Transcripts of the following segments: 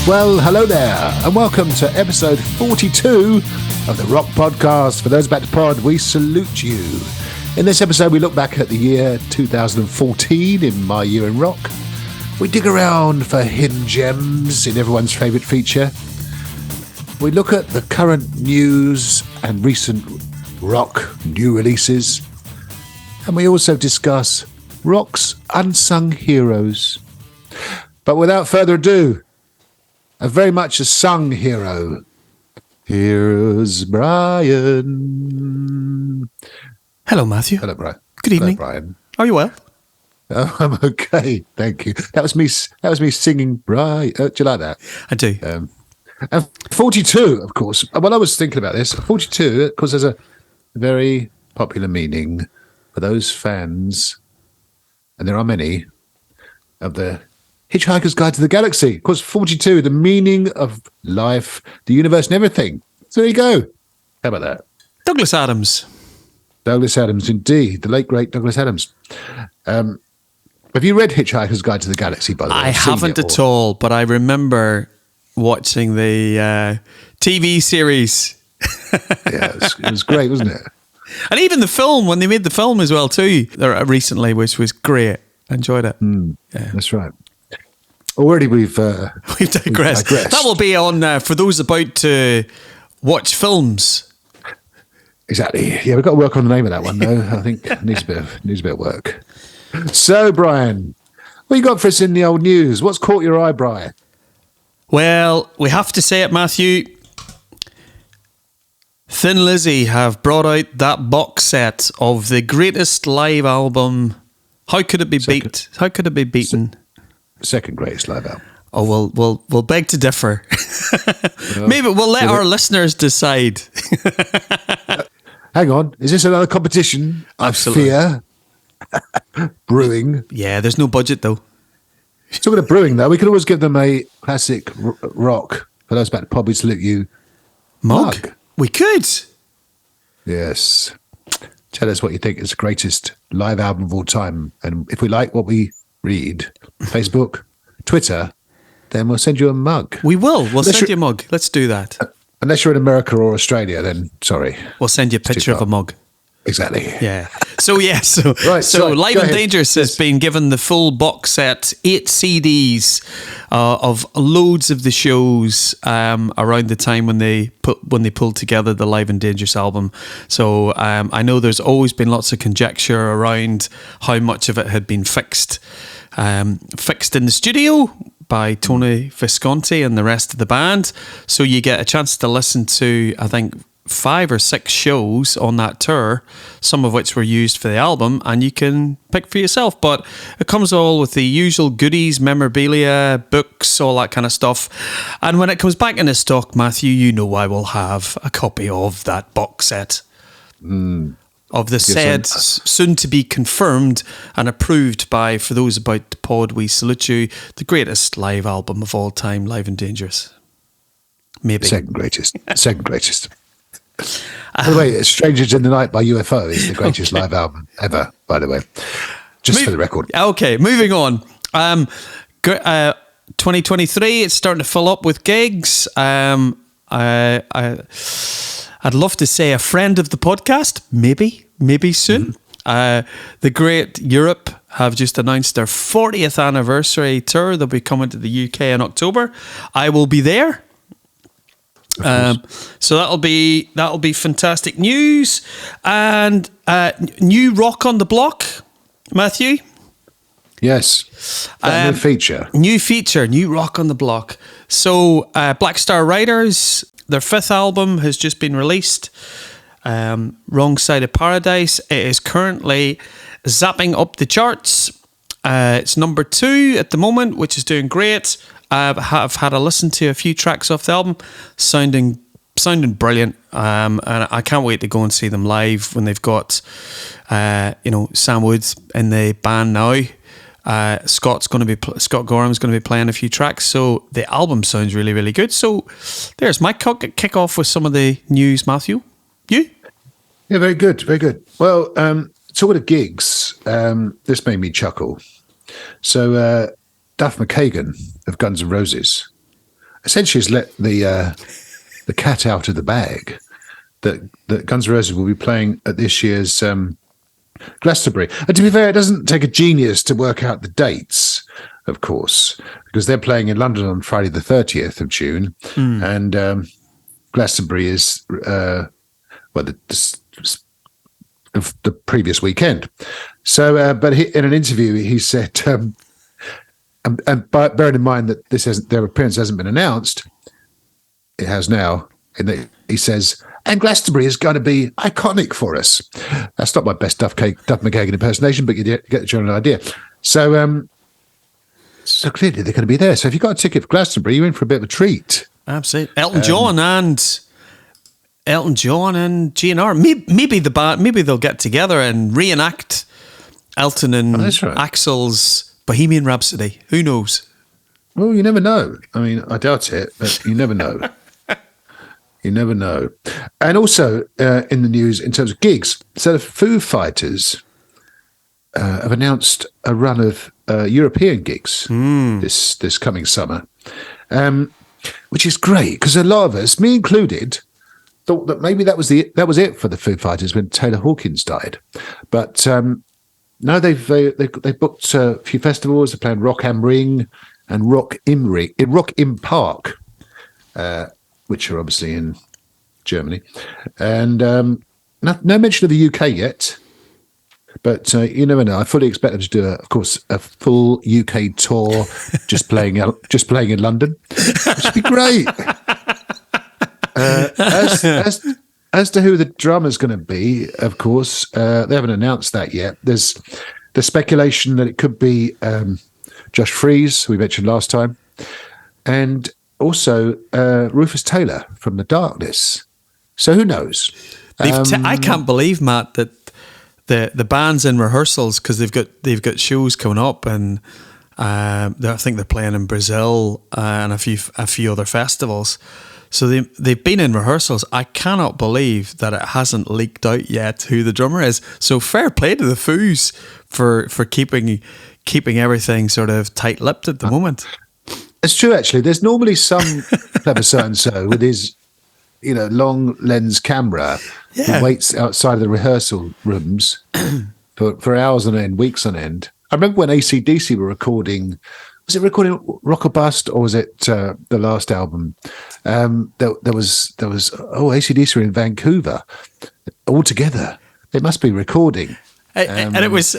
Well, hello there, and welcome to episode 42 of the Rock Podcast. For those about to pod, we salute you. In this episode, we look back at the year 2014 in My Year in Rock. We dig around for hidden gems in everyone's favourite feature. We look at the current news and recent rock new releases. And we also discuss rock's unsung heroes. But without further ado, a very much a sung hero. Here's Brian. Hello, Matthew. Hello, Brian. Good evening. Hello, Brian. Are you well? Oh, I'm okay, thank you. That was me singing Brian. Do you like that? I do. And 42, of course. When I was thinking about this, 42, of course, there's a very popular meaning for those fans, and there are many, of the Hitchhiker's Guide to the Galaxy. Of course, 42, the meaning of life, the universe, and everything. So there you go. How about that? Douglas Adams. Douglas Adams, indeed. The late, great Douglas Adams. Have you read Hitchhiker's Guide to the Galaxy, by the way? I haven't at all, but I remember watching the TV series. Yeah, it was great, wasn't it? And even the film, when they made the film as well, too, recently, which was great. I enjoyed it. Yeah. That's right. Already we've digressed. That will be on for those about to watch films. Exactly. Yeah, we've got to work on the name of that one, though. I think it needs a bit of work. So, Brian, what you got for us in the old news? What's caught your eye, Brian? Well, we have to say it, Matthew. Thin Lizzy have brought out that box set of the greatest live album. How could it be beat? How could it be beaten? Second greatest live album. Oh, we'll beg to differ. Well, maybe we'll let our listeners decide. Hang on, is this another competition? Absolutely. I fear. Brewing. Yeah, there's no budget though. Talking of brewing, though, we can always give them a classic rock. For those back to pub, we salute you. Mug. We could. Yes. Tell us what you think is the greatest live album of all time. And if we like what we read, Facebook, Twitter, then we'll send you a mug. We will. We'll send you a mug. Let's do that. Unless you're in America or Australia, then sorry. We'll send you a picture of a mug. Exactly. Yeah. So Live and Dangerous has been given the full box set, 8 CDs of loads of the shows around the time when they pulled together the Live and Dangerous album. So I know there's always been lots of conjecture around how much of it had been fixed in the studio by Tony Visconti and the rest of the band. So you get a chance to listen to, I think, 5 or 6 shows on that tour, some of which were used for the album, and you can pick for yourself. But it comes all with the usual goodies, memorabilia, books, all that kind of stuff. And when it comes back into stock, Matthew, you know I will have a copy of that box set. Of the said, soon to be confirmed and approved by, for those about the pod, we salute you, the greatest live album of all time, Live and Dangerous. Maybe. Second greatest. By the way, Strangers in the Night by UFO is the greatest live album ever, by the way. Just for the record. Okay, moving on. 2023, it's starting to fill up with gigs. I'd love to say a friend of the podcast, maybe soon. The Great Europe have just announced their 40th anniversary tour. They'll be coming to the UK in October. I will be there. So that'll be fantastic news. And new Rock on the Block, Matthew. Yes, new feature. New Rock on the Block. So Black Star Riders, their 5th album has just been released. Wrong Side of Paradise. It is currently zapping up the charts. It's number 2 at the moment, which is doing great. I've had a listen to a few tracks off the album, sounding brilliant, and I can't wait to go and see them live when they've got, Sam Woods in the band now. Scott Gorham's going to be playing a few tracks, so the album sounds really, really good. So there's my kick off with some of the news, Matthew. You? Yeah, very good, very good. Well, talking of gigs, this made me chuckle. So Duff McKagan of Guns N' Roses essentially has let the cat out of the bag that Guns N' Roses will be playing at this year's Glastonbury. And to be fair, it doesn't take a genius to work out the dates, of course, because they're playing in London on Friday the 30th of June, and Glastonbury is the previous weekend. So, but in an interview, he said, and bearing in mind that their appearance hasn't been announced, it has now. And he says, and Glastonbury is going to be iconic for us. That's not my best Duff McKagan impersonation, but you get the general idea. So, so clearly they're going to be there. So if you've got a ticket for Glastonbury, you're in for a bit of a treat. Absolutely. Elton John and GNR. Maybe the band. Maybe they'll get together and reenact Elton and Axl's Bohemian Rhapsody. Who knows? Well, you never know. I mean, I doubt it, but you never know. You never know. And also in the news, in terms of gigs, so the Foo Fighters have announced a run of European gigs this coming summer, which is great because a lot of us, me included, thought that maybe that was it for the Foo Fighters when Taylor Hawkins died. But no, they booked a few festivals. They're playing Rock am Ring and Rock im Park. Which are obviously in Germany. And no mention of the UK yet, but you never know. I fully expect them to do, of course, a full UK tour, just playing in London, which would be great. As to who the drummer's going to be, of course, they haven't announced that yet. There's the speculation that it could be Josh Freese, who we mentioned last time, and also Rufus Taylor from The Darkness. So who knows? I can't believe, Matt, that the band's in rehearsals because they've got shows coming up, and I think they're playing in Brazil and a few other festivals. So they've been in rehearsals. I cannot believe that it hasn't leaked out yet who the drummer is. So fair play to the Foos for keeping everything sort of tight-lipped at the moment. It's true, actually. There's normally some clever so-and-so with his, long lens camera who waits outside of the rehearsal rooms for hours on end, weeks on end. I remember when AC/DC were recording. Was it recording Rock or Bust, or was it the last album? There was AC/DC were in Vancouver all together. They must be recording. And it was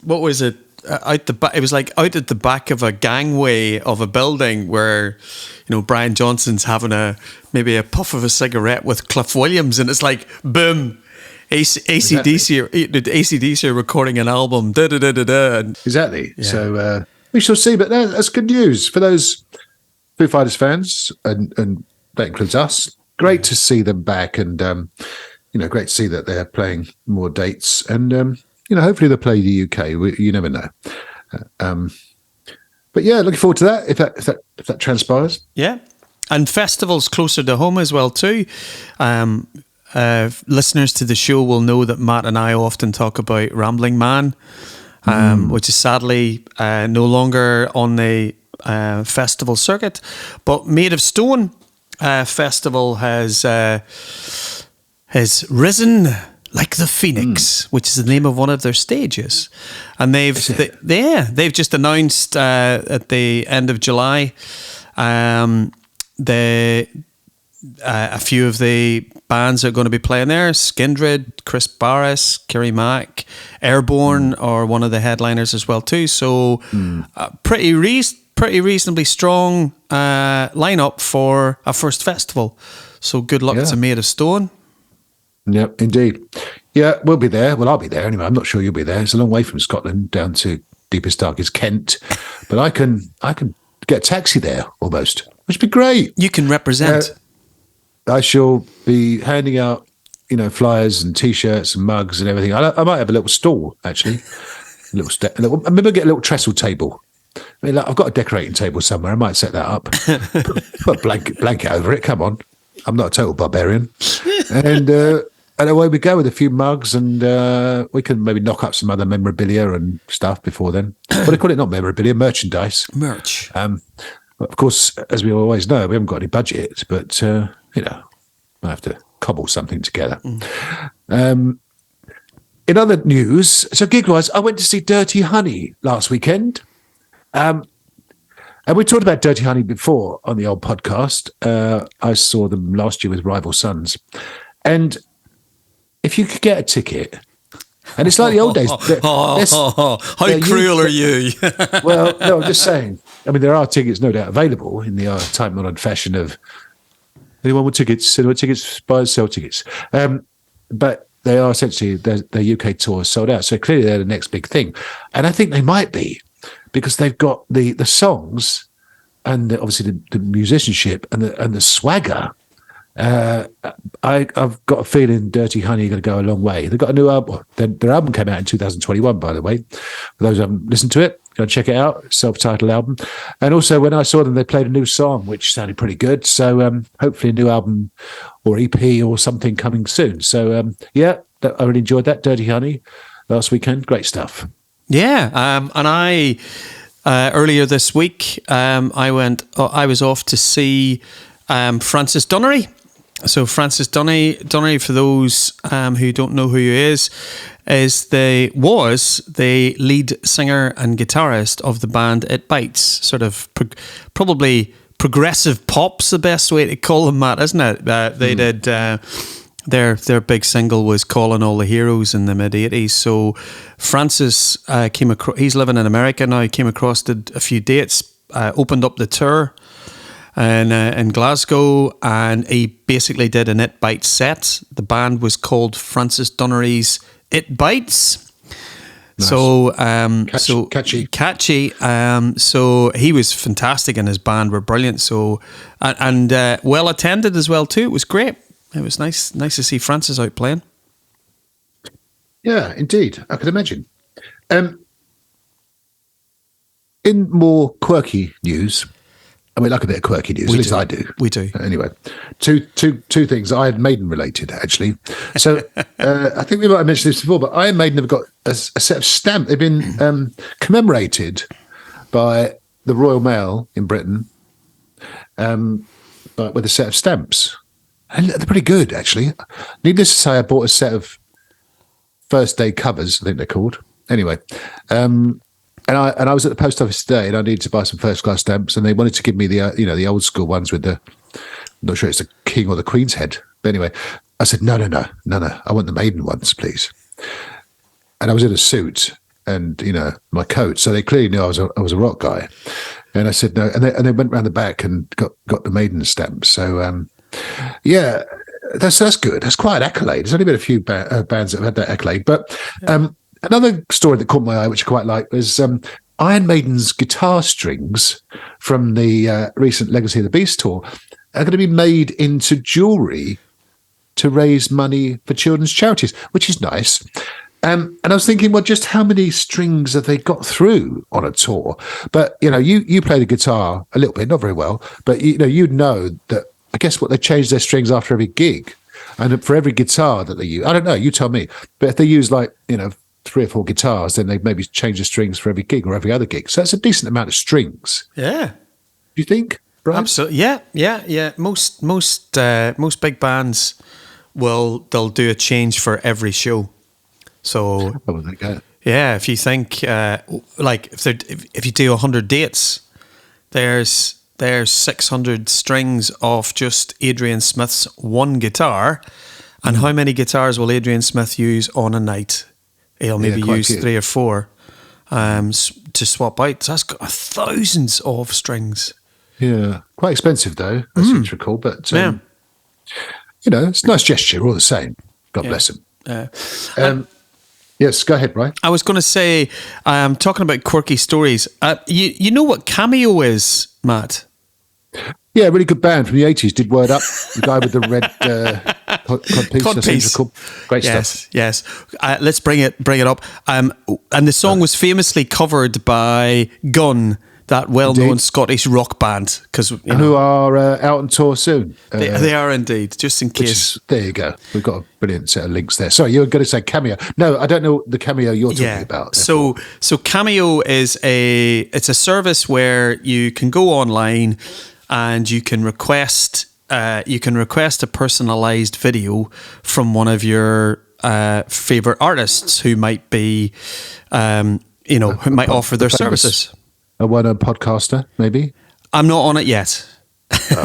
what was it? It was like out at the back of a gangway of a building where, Brian Johnson's having maybe a puff of a cigarette with Cliff Williams, and it's like boom, AC/DC are recording an album. Da da da da da. Exactly. Yeah. So we shall see, but that's good news for those Foo Fighters fans, and that includes us. Great to see them back, and great to see that they're playing more dates, and hopefully they'll play the UK. You never know. But yeah, looking forward to that if that transpires. Yeah, and festivals closer to home as well too. Listeners to the show will know that Matt and I often talk about Rambling Man, which is sadly no longer on the festival circuit. But Made of Stone festival has risen like the Phoenix, which is the name of one of their stages, and they've just announced at the end of July, a few of the bands that are going to be playing there: Skindred, Chris Barris, Kerry Mack, Airborne are one of the headliners as well too. So pretty reasonably strong lineup for a first festival. So good luck to Made of Stone. Yep, indeed. Yeah, we'll be there. Well, I'll be there anyway. I'm not sure you'll be there. It's a long way from Scotland down to deepest, darkest Kent. But I can get a taxi there almost, which would be great. You can represent. I shall be handing out, flyers and T-shirts and mugs and everything. I might have a little stall, actually. Maybe get a little trestle table. I mean, I've got a decorating table somewhere. I might set that up. Put a blanket over it. Come on. I'm not a total barbarian. And away we go with a few mugs, and we can maybe knock up some other memorabilia and stuff before then. What do you call it? Not memorabilia, merchandise. Merch. Of course, as we always know, we haven't got any budget, but, I have to cobble something together. In other news, so gig-wise, I went to see Dirty Honey last weekend. And we talked about Dirty Honey before on the old podcast. I saw them last year with Rival Sons. And if you could get a ticket, and it's like the old days. How cruel are you? Well, no, I'm just saying. I mean, there are tickets no doubt available in the time-honored fashion of anyone with tickets, cinema tickets, buy and sell tickets. But they are essentially, their UK tour is sold out. So clearly they're the next big thing. And I think they might be, because they've got the songs and obviously the musicianship and the swagger. I've got a feeling Dirty Honey are going to go a long way. They've got a new album. Their album came out in 2021, by the way. For those who haven't listened to it, go and check it out. Self-titled album. And also, when I saw them, they played a new song, which sounded pretty good. So hopefully a new album or EP or something coming soon. So, I really enjoyed that, Dirty Honey, last weekend. Great stuff. Yeah, and I earlier this week, I was off to see Francis Dunnery. So Francis Dunnery, for those who don't know who he is the lead singer and guitarist of the band It Bites. Sort of probably progressive pop's the best way to call them, Matt, isn't it? They did their big single was Calling All the Heroes in the mid-'80s. So Francis came across. He's living in America now. He came across, did a few dates, opened up the tour in Glasgow, and he basically did an It Bites set. The band was called Francis Dunnery's It Bites. Nice. So, catchy. So he was fantastic, and his band were brilliant. So, and well attended as well too. It was great. It was nice to see Francis out playing. Yeah, indeed. I could imagine. In more quirky news. I mean, like a bit of quirky news. At least I do. We do. Anyway, two things. Iron Maiden related, actually. So I think we might have mentioned this before, but Iron Maiden have got a set of stamps. They've been commemorated by the Royal Mail in Britain, but with a set of stamps. And they're pretty good, actually. Needless to say, I bought a set of first day covers, I think they're called. Anyway, and I was at the post office today, and I needed to buy some first class stamps, and they wanted to give me the old school ones with I'm not sure it's the king or the queen's head, but anyway, I said no, I want the Maiden ones, please. And I was in a suit and my coat, so they clearly knew I was a rock guy. And I said no, and they went round the back and got the Maiden stamps. So yeah, that's good. That's quite an accolade. There's only been a few bands that have had that accolade, but. Another story that caught my eye, which I quite like, was Iron Maiden's guitar strings from the recent Legacy of the Beast tour are going to be made into jewellery to raise money for children's charities, which is nice. And I was thinking, well, just how many strings have they got through on a tour? But, you play the guitar a little bit, not very well, but, you'd know that, I guess, they change their strings after every gig. And for every guitar that they use, I don't know, you tell me. But if they use 3 or 4 guitars, then they maybe change the strings for every gig or every other gig. So that's a decent amount of strings. Yeah. Do you think, Brian? Absolutely. Yeah. Most big bands they'll do a change for every show. So yeah, if you think if you do 100 dates, there's 600 strings of just Adrian Smith's one guitar. And how many guitars will Adrian Smith use on a night? He'll maybe use 3 or 4 to swap out. So that's got thousands of strings. Yeah, quite expensive though, I seem to recall. But it's a nice gesture all the same. God bless him. Yes, go ahead, Brian. I was going to say, talking about quirky stories. You know what Cameo is, Matt? Yeah, really good band from the 80s. Did Word Up, the guy with the red codpiece. Great stuff. Yes. Let's bring it up. And the song was famously covered by Gunn that well-known Scottish rock band, who are out on tour soon. They are indeed. Just in case. There you go. We've got a brilliant set of links there. Sorry, you were going to say Cameo. No, I don't know the Cameo you're talking about. So Cameo is a service where you can go online and you can request a personalized video from one of your favorite artists who might be, who might offer their services. A podcaster, maybe? I'm not on it yet. Oh.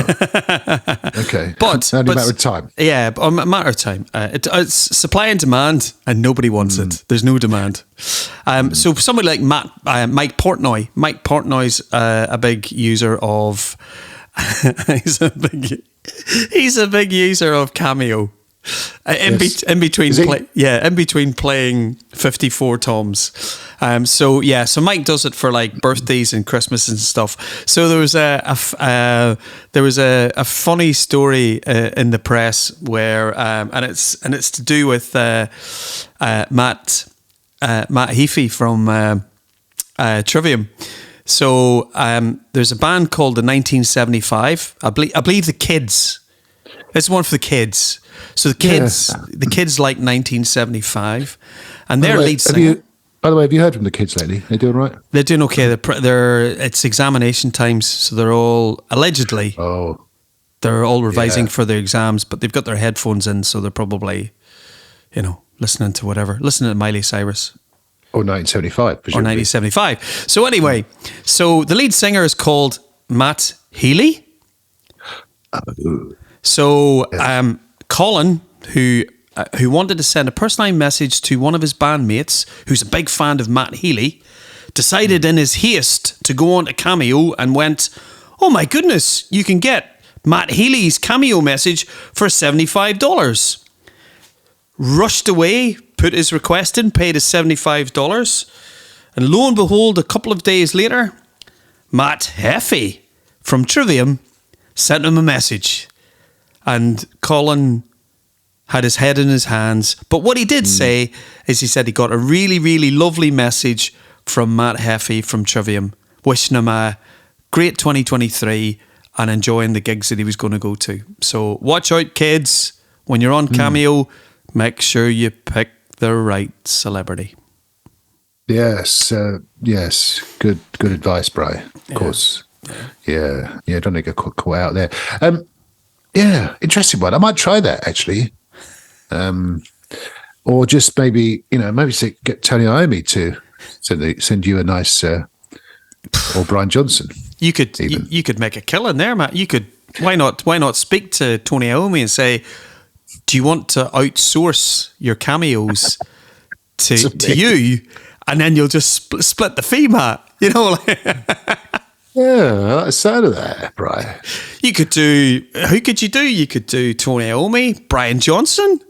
Okay. But only a matter of time. Yeah, a matter of time. It's supply and demand, and nobody wants it. There's no demand. So somebody like Mike Portnoy. Mike Portnoy's a big user of. He's a big user of Cameo. In between playing 54 toms. So Mike does it for like birthdays and Christmas and stuff. So there was a funny story in the press where and it's to do with Matt Heafy from Trivium. So there's a band called the 1975. I believe the Kids. It's one for the kids. So the kids like 1975, and their lead singer. By the way, have you heard from the kids lately? They doing right? They're doing okay. It's examination times, so they're all allegedly. Oh. They're all revising for their exams, but they've got their headphones in, so they're probably, listening to Miley Cyrus. Or 1975, presumably. Or 1975. So anyway, the lead singer is called Matt Healy. Oh. So Colin, who wanted to send a personalised message to one of his bandmates, who's a big fan of Matt Healy, decided in his haste to go on to Cameo and went, "Oh my goodness, you can get Matt Healy's Cameo message for $75. Rushed away, put his request in, paid his $75, and lo and behold, a couple of days later, Matt Heafy from Trivium sent him a message. And Colin had his head in his hands. But what he did say is he said he got a really, really lovely message from Matt Heafy from Trivium, wishing him a great 2023 and enjoying the gigs that he was going to go to. So watch out, kids. When you're on Cameo, make sure you pick the right celebrity. Yes. Good advice, Brian. Of course. Yeah. Don't get caught out there. Yeah, interesting one. I might try that actually, or just maybe get Tony Iommi to send you a nice, or Brian Johnson. You could make a killing there, Matt. Why not speak to Tony Iommi and say, do you want to outsource your cameos to you, and then you'll just split the fee, Matt? Yeah, I like the sound of that, Brian. You could do... Who could you do? You could do Tony Iommi, Brian Johnson.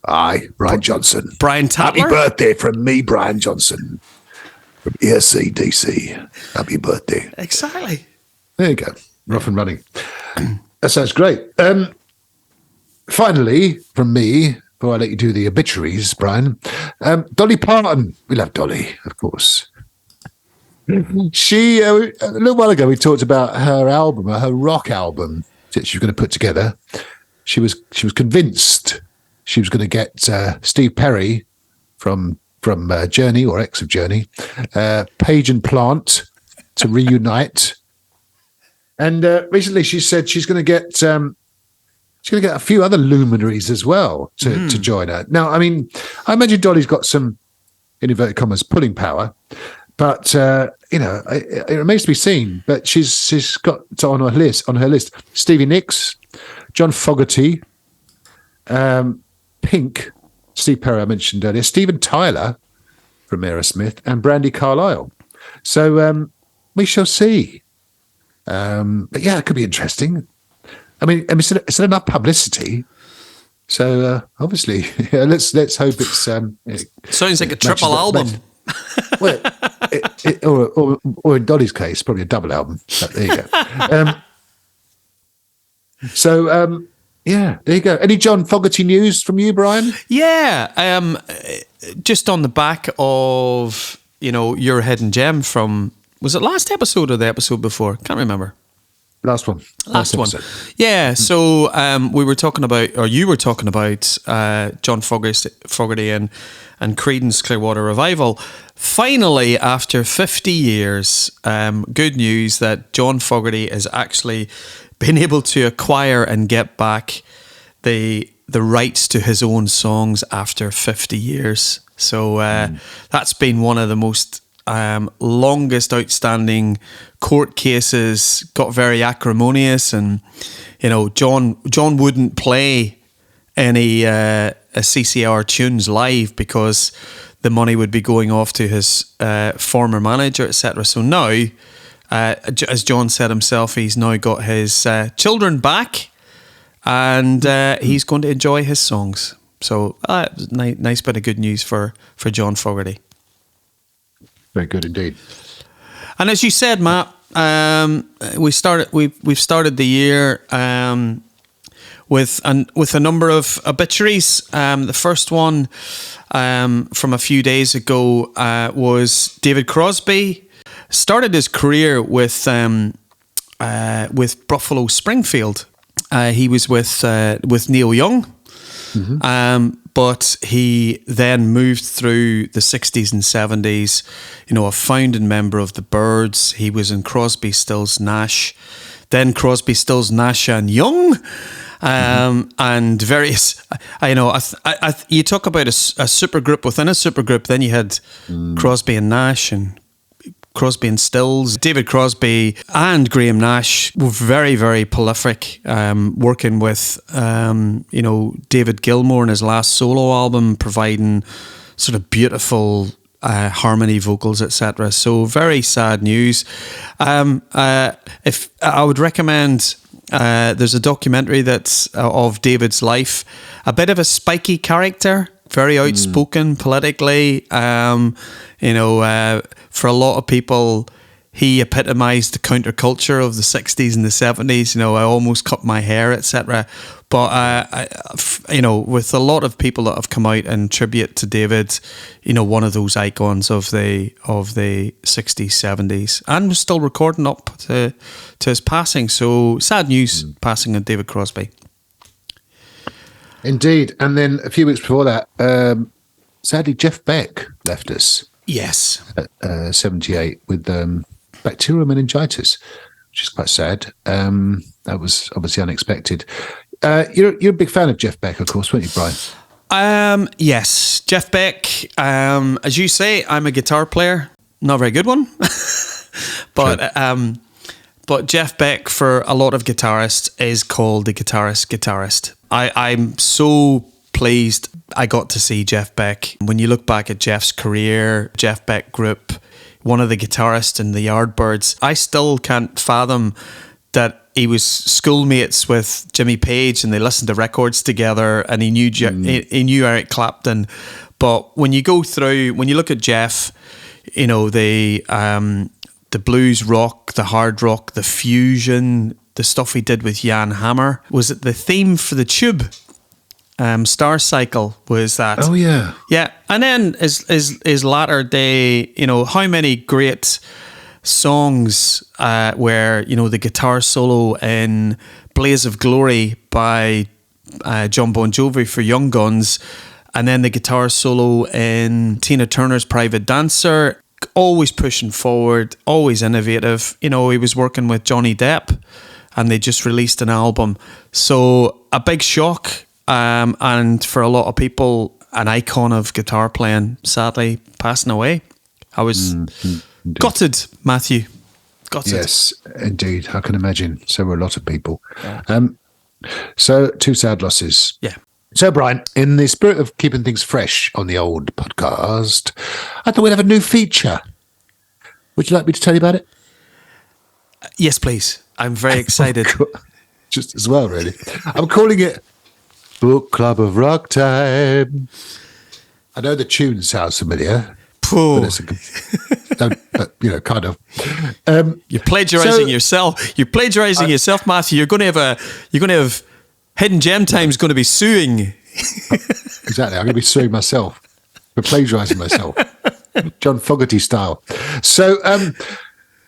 Aye, Brian Johnson. Brian Tatler. Happy birthday from me, Brian Johnson. From ESCDC. Happy birthday. Exactly. There you go. We're off and running. That sounds great. Finally, from me, before I let you do the obituaries, Brian, Dolly Parton. We love Dolly, of course. She a little while ago we talked about her album, her rock album that she was going to put together. She was convinced she was going to get Steve Perry from Journey, or ex of Journey, Page and Plant to reunite. And recently she said she's going to get a few other luminaries as well to join her. Now, I mean, I imagine Dolly's got some, in inverted commas, pulling power. But it remains to be seen. But she's got on her list Stevie Nicks, John Fogerty, Pink, Steve Perry I mentioned earlier, Steven Tyler from Aerosmith, and Brandi Carlile. So we shall see. But yeah, it could be interesting. I mean, it's enough publicity. So obviously, let's hope it's. Sounds like a triple album. Well, or in Dolly's case, probably a double album. But there you go. Yeah, there you go. Any John Fogerty news from you, Brian? Yeah, just on the back of your hidden gem from was it last episode or the episode before? Can't remember. Last one. Last one. Yeah. So we were talking about, or you were talking about John Fogerty and Creedence Clearwater Revival. Finally, after 50 years, good news that John Fogerty has actually been able to acquire and get back the rights to his own songs after 50 years. So that's been one of the most longest outstanding court cases. Got very acrimonious, and John wouldn't play any CCR tunes live because the money would be going off to his former manager, etc. So now, as John said himself, he's now got his children back, and he's going to enjoy his songs. So nice bit of good news for John Fogerty. Very good indeed. And as you said, Matt, we've started the year with a number of obituaries. The first one from a few days ago was David Crosby. Started his career with Buffalo Springfield. He was with Neil Young. Mm-hmm. But he then moved through the 60s and 70s, a founding member of the Byrds. He was in Crosby, Stills, Nash, then Crosby, Stills, Nash and Young, and various. You talk about a supergroup within a supergroup. Then you had Crosby and Nash and Crosby and Stills. David Crosby and Graham Nash were very, very prolific, working with, David Gilmour in his last solo album, providing sort of beautiful harmony vocals, etc. So very sad news. If I would recommend, there's a documentary that's of David's life, a bit of a spiky character, very outspoken politically. For a lot of people, he epitomized the counterculture of the 60s and the 70s. I almost cut my hair, etc. But with a lot of people that have come out and tribute to David, one of those icons of the 60s, 70s, and was still recording up to his passing. So sad news, passing of David Crosby. Indeed. And then a few weeks before that, sadly, Jeff Beck left us. Yes. At 78 with bacterial meningitis, which is quite sad. That was obviously unexpected. You're a big fan of Jeff Beck, of course, weren't you, Brian? Yes. Jeff Beck, as you say, I'm a guitar player. Not a very good one. But Jeff Beck, for a lot of guitarists, is called the guitarist. I'm so pleased I got to see Jeff Beck. When you look back at Jeff's career, Jeff Beck Group, one of the guitarists in the Yardbirds, I still can't fathom that he was schoolmates with Jimmy Page and they listened to records together, and he knew he knew Eric Clapton. But when you look at Jeff, the blues rock, the hard rock, the fusion, the stuff he did with Jan Hammer. Was it the theme for the Tube? Star Cycle was that. Oh yeah. Yeah. And then his latter day, how many great songs where, the guitar solo in Blaze of Glory by John Bon Jovi for Young Guns, and then the guitar solo in Tina Turner's Private Dancer, always pushing forward, always innovative. He was working with Johnny Depp and they just released an album. So a big shock. And for a lot of people, an icon of guitar playing, sadly passing away. I was gutted, Matthew. Gutted. Yes, indeed. I can imagine. So were a lot of people. Yeah. So two sad losses. Yeah. So, Brian, in the spirit of keeping things fresh on the old podcast, I thought we'd have a new feature. Would you like me to tell you about it? Yes, please. I'm very excited. Just as well, really. I'm calling it Book Club of Rock Time. I know the tune sounds familiar. But kind of. You're plagiarizing yourself. You're plagiarizing yourself, Matthew. You're going to have Hidden Gem Time's going to be suing. Exactly. I'm going to be suing myself for plagiarizing myself, John Fogerty style. So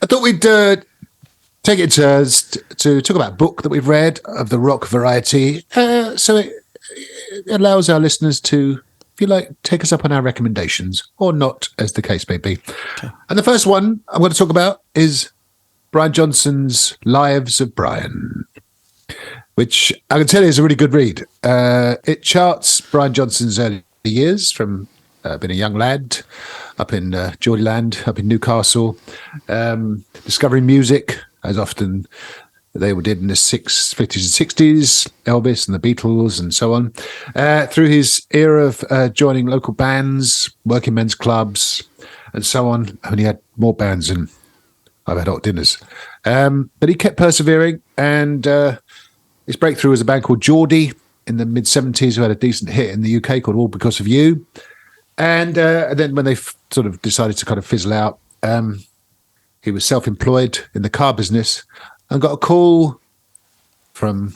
I thought we'd take it in turns to talk about a book that we've read of the rock variety. So it allows our listeners to, if you like, take us up on our recommendations or not, as the case may be. Okay. And the first one I'm going to talk about is Brian Johnson's Lives of Brian, which I can tell you is a really good read. It charts Brian Johnson's early years from being a young lad up in Geordieland, up in Newcastle, discovering music, as often they did in the 50s and 60s, Elvis and the Beatles and so on, through his era of joining local bands, working men's clubs and so on. And he had more bands than I've had hot dinners. But he kept persevering, and his breakthrough was a band called Geordie in the mid-70s who had a decent hit in the UK called All Because of You. And then when they sort of decided to kind of fizzle out, he was self-employed in the car business and got a call from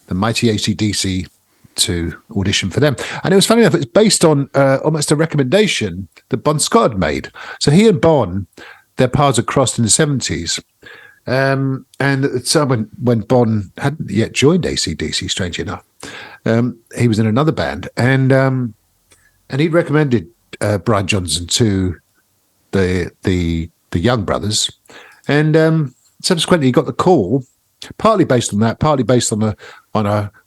the mighty AC/DC to audition for them. And it was funny enough, it's based on almost a recommendation that Bon Scott had made. So he and Bon, their paths had crossed in the 70s. And at the time when Bon hadn't yet joined AC/DC, strangely enough, he was in another band. And he recommended Brian Johnson to the Young Brothers. And subsequently, he got the call, partly based on that, partly based on a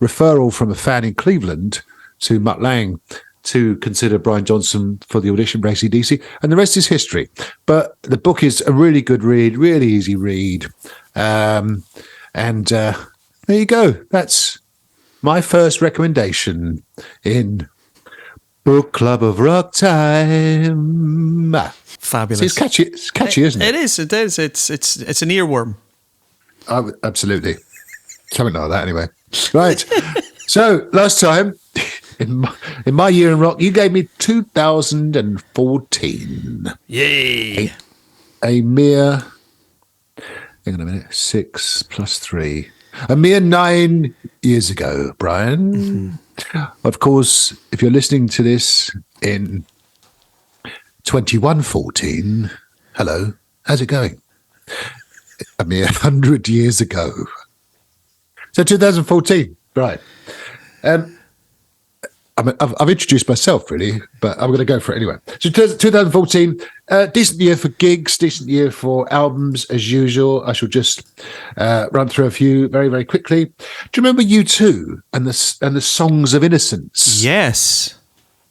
referral from a fan in Cleveland to Mutt Lange to consider Brian Johnson for the audition for AC/DC, and the rest is history. But the book is a really good read, really easy read. And there you go. That's my first recommendation in Book Club of Rock time. Fabulous. See, it's catchy, isn't it? It is. It's an earworm. Oh, absolutely. Something like that, anyway. Right. So last time in my year in rock, you gave me 2014. Yay! A mere, hang on a minute, 6 + 3, a mere 9 years ago, Brian. Mm-hmm. Of course, if you're listening to this in 2114, hello, how's it going? A mere 100 years ago. So 2014, right. I've introduced myself, really, but I'm going to go for it anyway. So 2014, decent year for gigs, decent year for albums, as usual. I shall just run through a few very, very quickly. Do you remember U2 and the Songs of Innocence? Yes.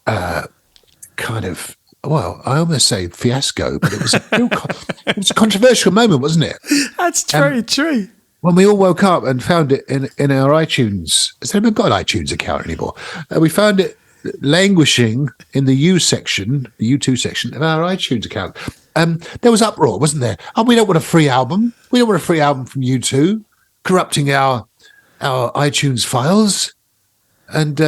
Kind of, well, I almost say fiasco, but it was it was a controversial moment, wasn't it? That's very true. When we all woke up and found it in our iTunes, has anyone got an iTunes account anymore? We found it languishing in the U2 section of our iTunes account. There was uproar, wasn't there? Oh, we don't want a free album. We don't want a free album from U2, corrupting our iTunes files. And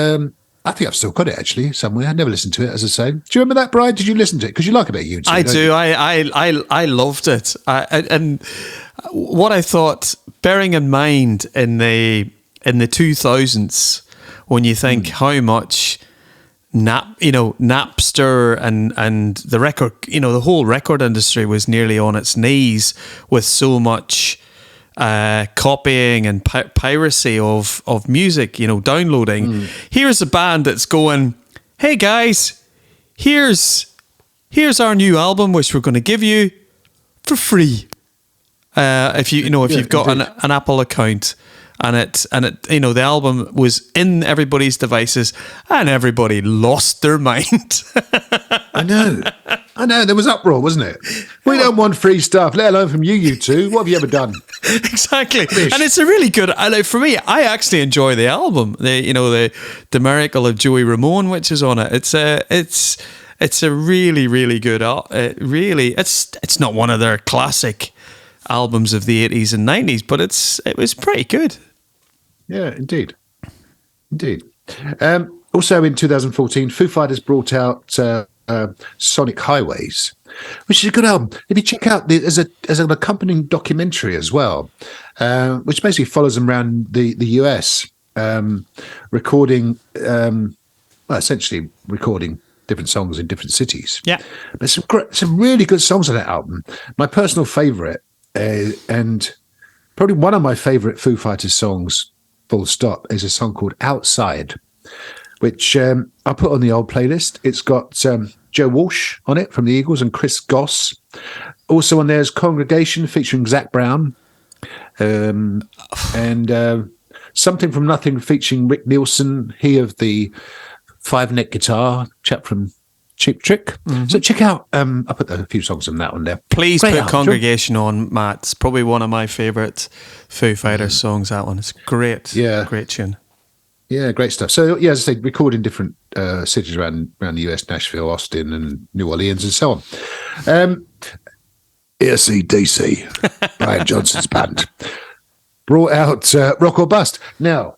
I think I've still got it, actually, somewhere. I never listened to it, as I say. Do you remember that, Brian? Did you listen to it? Because you like a bit of U2. I do. I loved it. And what I thought, bearing in mind in the 2000s, when you think how much Napster and the record, the whole record industry was nearly on its knees with so much copying and piracy of music, downloading. Here's a band that's going, hey guys, here's our new album, which we're going to give you for free. If you've got an Apple account, and it the album was in everybody's devices, and everybody lost their mind. I know. There was uproar, wasn't it? We don't want free stuff, let alone from you two. What have you ever done? Exactly. And it's a really good. For me, I actually enjoy the album. The Miracle of Joey Ramone, which is on it. It's a really, really good. Really, it's not one of their classic albums of the 80s and 90s, but it was pretty good. Yeah, indeed. Also in 2014, Foo Fighters brought out Sonic Highways, which is a good album. If you check out, there's an accompanying documentary as well, which basically follows them around the US, recording, essentially recording different songs in different cities. Yeah. There's some really good songs on that album. My personal favourite and probably one of my favourite Foo Fighters songs, full stop, is a song called Outside, which I put on the old playlist. It's got Joe Walsh on it from the Eagles and Chris Goss. Also on there is Congregation featuring Zach Brown, and Something from Nothing featuring Rick Nielsen, he of the 5-neck guitar, chap from Cheap Trick. Mm-hmm. So check out, I put a few songs on that one there. Please put Congregation on, Matt. It's probably one of my favourite Foo Fighters songs, that one. It's great. Yeah. Great tune. Yeah, great stuff. So, yeah, as I say, record in different cities around the US, Nashville, Austin, and New Orleans, and so on. AC/DC, Brian Johnson's band, brought out Rock or Bust. Now,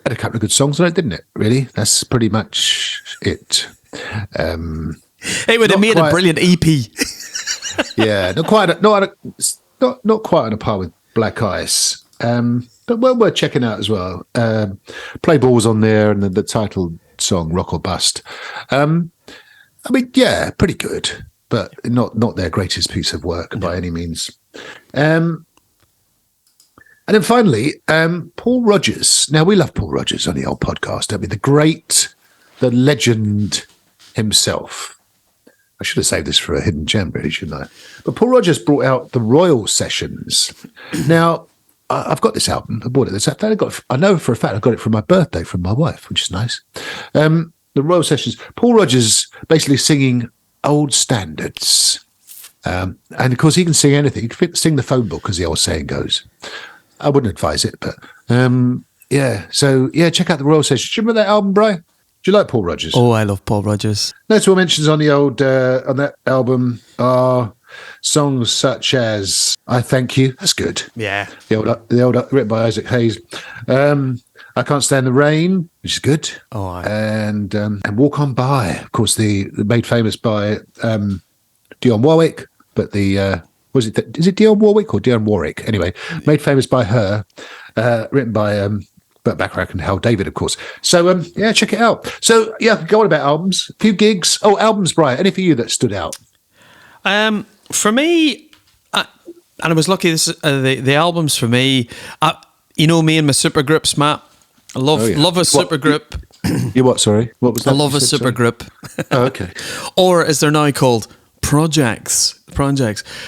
had a couple of good songs on it, didn't it? Really, that's pretty much it. It would have made a brilliant EP. Yeah, not quite on a par with Black Ice, but well worth checking out as well. Play Ball's on there, and the title song "Rock or Bust." I mean, yeah, pretty good, but not their greatest piece of work by any means. And then finally, Paul Rodgers. Now, we love Paul Rodgers on the old podcast, don't we? The legend himself. I should have saved this for a hidden gem, really, shouldn't I? But Paul Rodgers brought out the Royal Sessions. Now, I've got this album. I bought it. I know for a fact I got it for my birthday from my wife, which is nice. The Royal Sessions. Paul Rodgers basically singing old standards. And, of course, he can sing anything. He can sing the phone book, as the old saying goes. I wouldn't advise it, but yeah. So, yeah, check out the Royal Sessions. Do you remember that album, Brian? Do you like Paul Rodgers? Oh, I love Paul Rodgers. Notable mentions on the old on that album are songs such as "I Thank You." That's good. Yeah. The old written by Isaac Hayes. "I Can't Stand the Rain," which is good. Oh, and "Walk On By." Of course, the made famous by Dionne Warwick, but the is it Dionne Warwick or Dionne Warwick? Anyway, made famous by her, written by Burt Bacharach and Hal David, of course. So, yeah, check it out. So, yeah, go on about albums. A few gigs. Oh, albums, Brian. Any for you that stood out? For me, and I was lucky, the albums for me, you know me and my supergroups, Matt. I love a supergroup. You what, sorry? What was that? I love a supergroup. Oh, okay. Or, as they're now called, projects.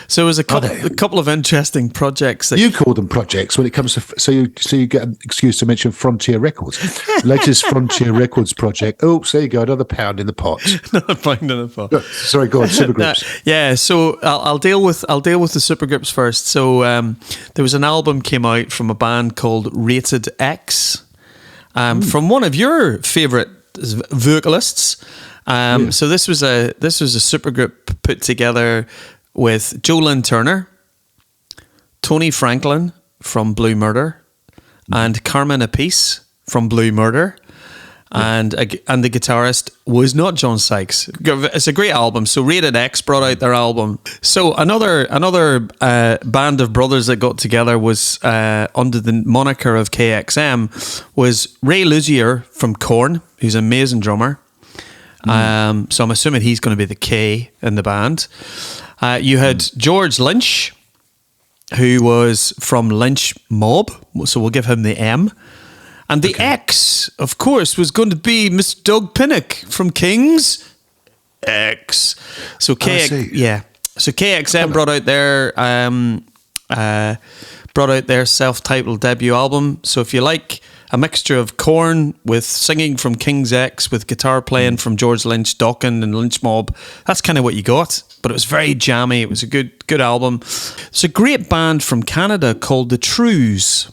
So there was a couple of interesting projects that you call them projects when it comes to so you get an excuse to mention Frontier Records, latest Frontier Records project. Oh, there you go, another pound in the pot. Another pound in the pot. Sorry, go on. Supergroups. Yeah, so I'll deal with the supergroups first. So there was an album came out from a band called Rated X, from one of your favourite vocalists. So this was a supergroup put together with Jolyn Turner, Tony Franklin from Blue Murder, and Carmen Appice from Blue Murder, and the guitarist was not John Sykes. It's a great album. So Rated X brought out their album. So another band of brothers that got together was under the moniker of KXM was Ray Luzier from Korn, who's an amazing drummer. So I'm assuming he's going to be the K in the band. You had George Lynch, who was from Lynch Mob, so we'll give him the M. And the X, of course, was going to be Mr. Doug Pinnick from King's X. So So KXM brought out their self-titled debut album. So if you like a mixture of Korn with singing from King's X with guitar playing from George Lynch, Dokken and Lynch Mob, that's kind of what you got. But it was very jammy. It was a good album. It's a great band from Canada called The Trues.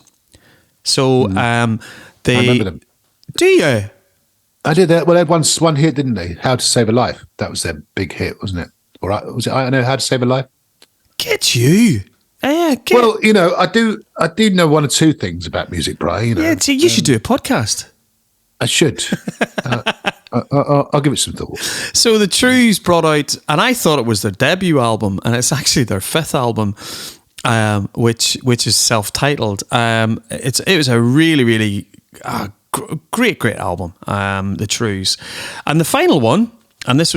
So I remember them. Do you? I did that. Well, they had one hit, didn't they? How to Save a Life. That was their big hit, wasn't it? All right. Was it I Know How to Save a Life? Get you. Well, you know, I do know one or two things about music, Brian. You know. Yeah, you should do a podcast. I should. I'll give it some thought. So the Trues brought out, and I thought it was their debut album, and it's actually their fifth album, which is self-titled. It was a really, really great album, the Trues, and the final one, and this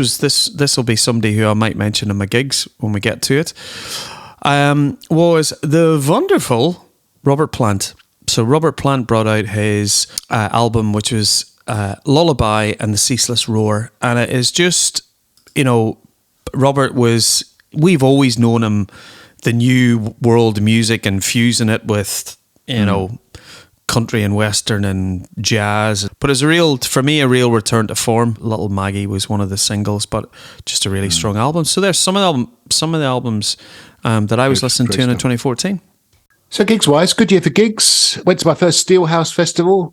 will be somebody who I might mention in my gigs when we get to it. was the wonderful Robert Plant. So Robert Plant brought out his album, which was Lullaby and the Ceaseless Roar. And it is just, Robert we've always known him, the new world music and fusing it with, country and western and jazz. But it's for me, a real return to form. Little Maggie was one of the singles, but just a really strong album. So there's some of the albums that I was listening to in 2014. So gigs-wise, good year for gigs. Went to my first Steelhouse Festival.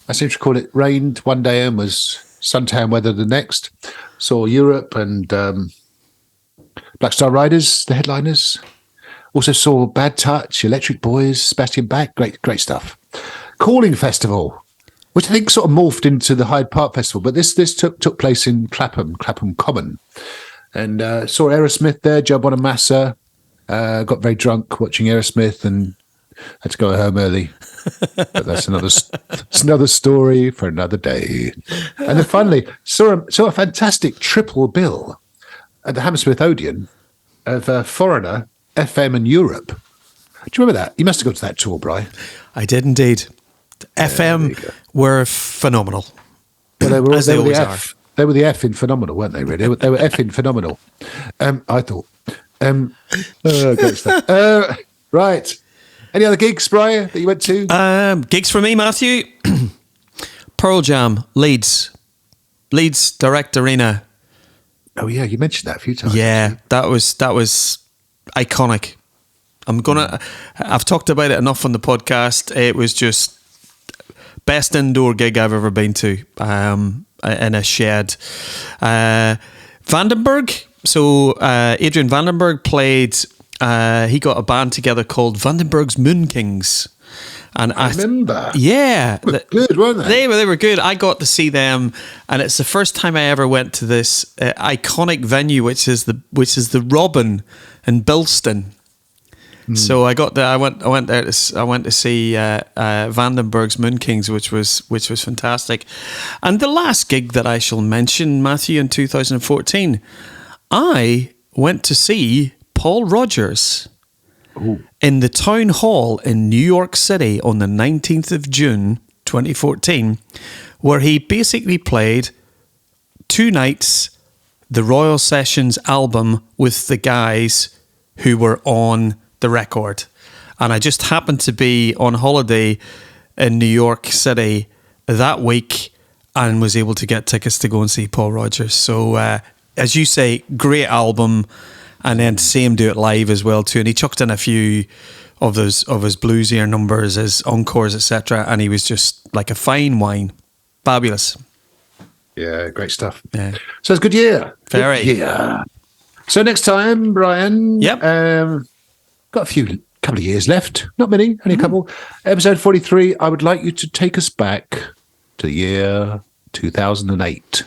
I seem to recall it rained one day and was suntan weather the next. Saw Europe and Black Star Riders, the headliners. Also saw Bad Touch, Electric Boys, Sebastian Bach, great stuff. Calling Festival, which I think sort of morphed into the Hyde Park Festival, but this took place in Clapham Common. And saw Aerosmith there, Joe Bonamassa. Got very drunk watching Aerosmith and had to go home early. But that's another story for another day. And then finally saw a fantastic triple bill at the Hammersmith Odeon of Foreigner, FM and Europe. Do you remember that? You must have gone to that tour, Brian. I did indeed. FM were phenomenal. Well, they were the F. They were the F in phenomenal, weren't they? Really, they were F in phenomenal. I thought. Great stuff. Right. Any other gigs, Brian, that you went to? Gigs for me, Matthew. Pearl Jam, Leeds Direct Arena. Oh yeah, you mentioned that a few times. Yeah, that was iconic. I've talked about it enough on the podcast. It was just best indoor gig I've ever been to, in a shed. Vandenberg. So Adrian Vandenberg played. He got a band together called Vandenberg's Moon Kings. And I remember. Yeah. They were good, weren't they? They were good. I got to see them, and it's the first time I ever went to this iconic venue, which is the Robin in Bilston. So I went there to see Vandenberg's Moon Kings, which was fantastic. And the last gig that I shall mention, Matthew, in 2014, I went to see Paul Rodgers. Ooh. In the Town Hall in New York City on the 19th of June 2014, where he basically played 2 nights the Royal Sessions album with the guys who were on the record. And I just happened to be on holiday in New York City that week and was able to get tickets to go and see Paul Rodgers. So, as you say, great album. And then to see him do it live as well too, and he chucked in a few of his bluesier numbers, his encores, etc. And he was just like a fine wine, fabulous. Yeah, great stuff. Yeah, so it's a good year. Very. Good year. So next time, Brian. Yep. Got a couple of years left, not many, only a couple. Episode 43. I would like you to take us back to the year 2008.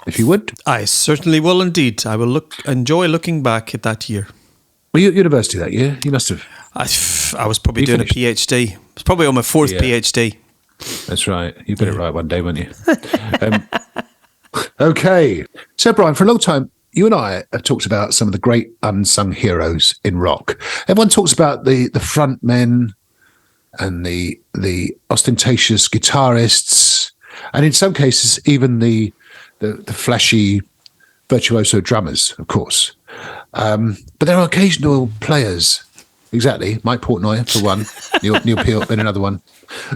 If you would. I certainly will indeed. I will enjoy looking back at that year. Were you at university that year? You must have. I was probably doing finished. A PhD. I was probably on my 4th PhD. That's right. You got it right one day, weren't you? Okay. So, Brian, for a long time, you and I have talked about some of the great unsung heroes in rock. Everyone talks about the front men and the ostentatious guitarists, and in some cases, even the flashy virtuoso drummers, of course. But there are occasional players. Exactly. Mike Portnoy, for one. Neil Peart in another one.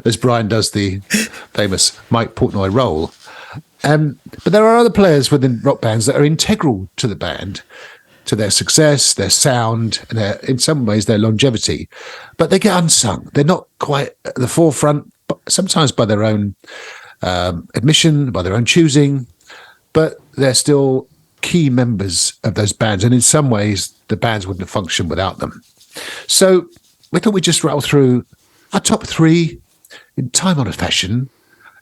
As Brian does the famous Mike Portnoy role. But there are other players within rock bands that are integral to the band, to their success, their sound, and in some ways their longevity. But they get unsung. They're not quite at the forefront, sometimes by their own admission, by their own choosing. But they're still key members of those bands. And in some ways, the bands wouldn't have functioned without them. So we thought we'd just rattle through our top 3 in time-honoured fashion.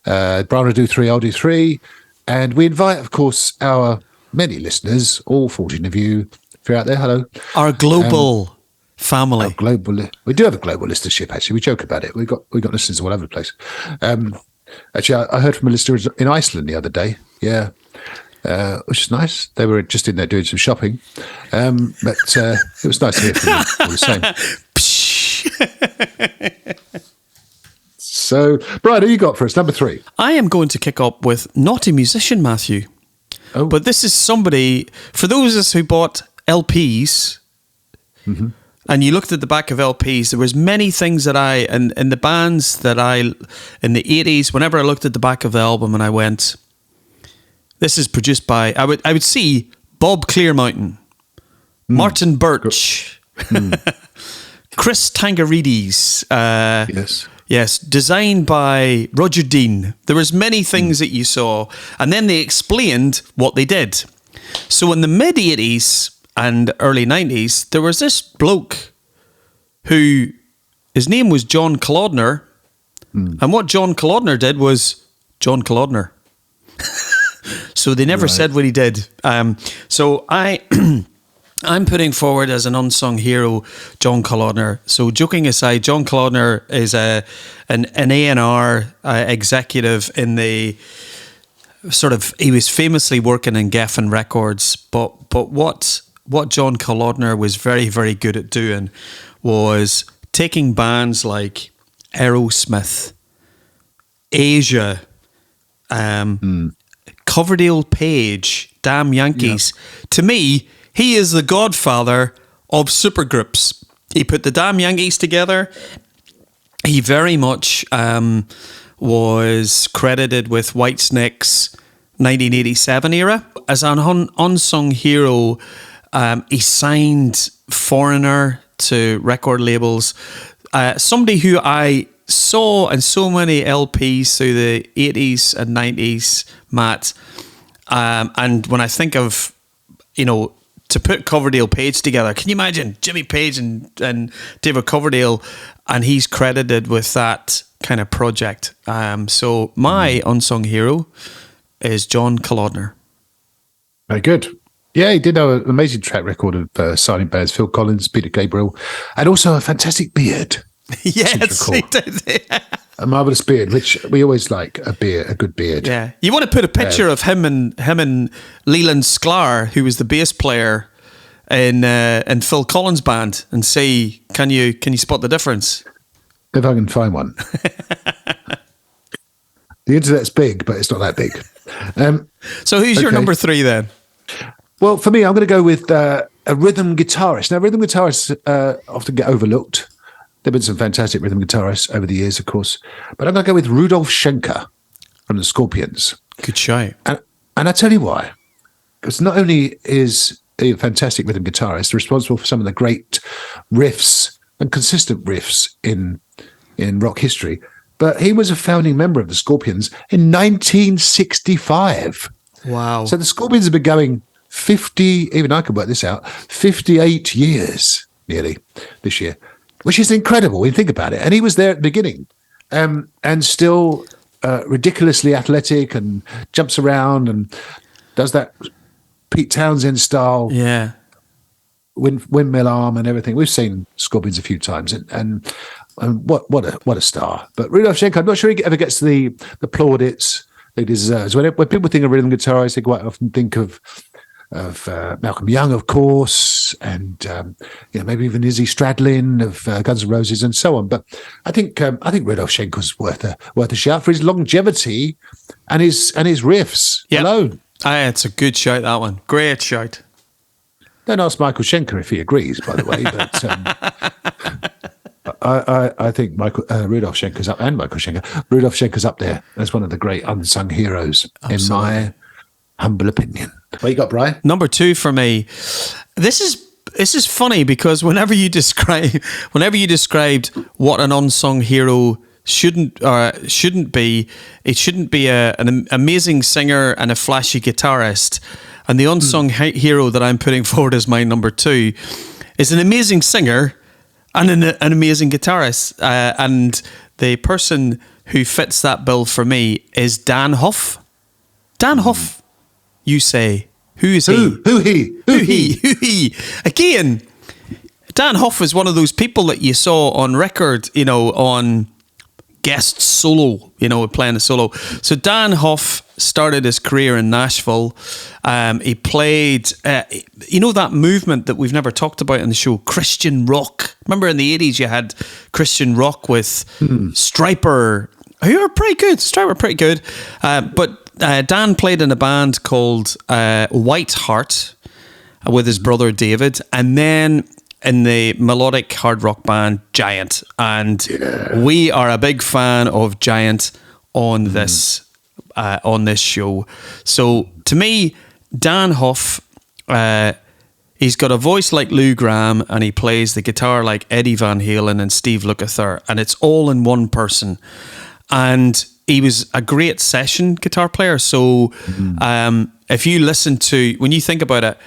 Brian will do 3, I'll do 3. And we invite, of course, our many listeners, all 14 of you, if you're out there, hello. Our global family. We do have a global listenership, actually. We joke about it. We got listeners all over the place. Actually, I heard from a listener in Iceland the other day. Yeah. which is nice. They were just in there doing some shopping, but it was nice to hear from them all the same. So, Brian, who you got for us? Number 3. I am going to kick up with not a musician, Matthew. Oh. But this is somebody, for those of us who bought LPs, and you looked at the back of LPs, there was many things that in the bands that in the 80s, whenever I looked at the back of the album and I went, this is produced by, I would see Bob Clearmountain, Martin Birch, Chris Tangarides, yes, designed by Roger Dean. There was many things that you saw, and then they explained what they did. So in the mid-80s and early 90s, there was this bloke who, his name was John Kalodner, and what John Kalodner did was John Kalodner. So they never said what he did. So I'm putting forward as an unsung hero, John Kalodner. So joking aside, John Kalodner is an A&R executive in the sort of, he was famously working in Geffen Records, but what John Kalodner was very, very good at doing was taking bands like Aerosmith, Asia, Coverdale Page, Damn Yankees. Yeah. To me, he is the godfather of supergroups. He put the Damn Yankees together. He very much was credited with Whitesnake's 1987 era. As an unsung hero, he signed Foreigner to record labels. Somebody who I saw in so many LPs through the 80s and 90s, Matt. And when I think of, to put Coverdale Page together, can you imagine Jimmy Page and David Coverdale, and he's credited with that kind of project. So my unsung hero is John Kalodner. Very good. Yeah, he did have an amazing track record of signing bands, Phil Collins, Peter Gabriel, and also a fantastic beard. Yes, he did. A marvellous beard, which we always like, a good beard. Yeah. You want to put a picture of him and Leland Sklar, who was the bass player in Phil Collins' band, and say, can you spot the difference? If I can find one. The internet's big, but it's not that big. So who's your number 3 then? Well, for me, I'm going to go with a rhythm guitarist. Now, rhythm guitarists often get overlooked. There have been some fantastic rhythm guitarists over the years, of course. But I'm going to go with Rudolf Schenker from the Scorpions. Good show. And I tell you why. Because not only is he a fantastic rhythm guitarist, responsible for some of the great riffs and consistent riffs in rock history, but he was a founding member of the Scorpions in 1965. Wow. So the Scorpions have been going even I could work this out, 58 years nearly this year, which is incredible when you think about it. And he was there at the beginning and still ridiculously athletic and jumps around and does that Pete Townsend style windmill arm and everything. We've seen Scorpions a few times and what a star. But Rudolf Schenker, I'm not sure he ever gets the plaudits he deserves. When people think of rhythm guitarists, they quite often think of Malcolm Young, of course, and maybe even Izzy Stradlin of Guns N' Roses and so on. But I think Rudolf Schenker's worth a shout for his longevity and his riffs alone. It's a good shout, that one. Great shout. Don't ask Michael Schenker if he agrees, by the way. But I think Rudolf Schenker's up, and Michael Schenker. Rudolf Schenker's up there as one of the great unsung heroes, in my humble opinion. What you got, Brian? Number 2 for me. This is funny because whenever you described what an unsung hero shouldn't be, it shouldn't be an amazing singer and a flashy guitarist. And the unsung hero that I'm putting forward as my number 2 is an amazing singer and an amazing guitarist. And the person who fits that bill for me is Dan Huff. Dan Huff, you say. Who is he? Who he? Again, Dan Huff is one of those people that you saw on record, on guest solo, playing a solo. So Dan Huff started his career in Nashville. He played, that movement that we've never talked about in the show, Christian rock. Remember in the 80s you had Christian rock with Stryper, who are pretty good. Stryper pretty good. But Dan played in a band called White Heart with his brother David, and then in the melodic hard rock band Giant. And we are a big fan of Giant on this show. So to me, Dan Huff, he's got a voice like Lou Gramm, and he plays the guitar like Eddie Van Halen and Steve Lukather, and it's all in one person. And he was a great session guitar player. So if you listen to, when you think about it,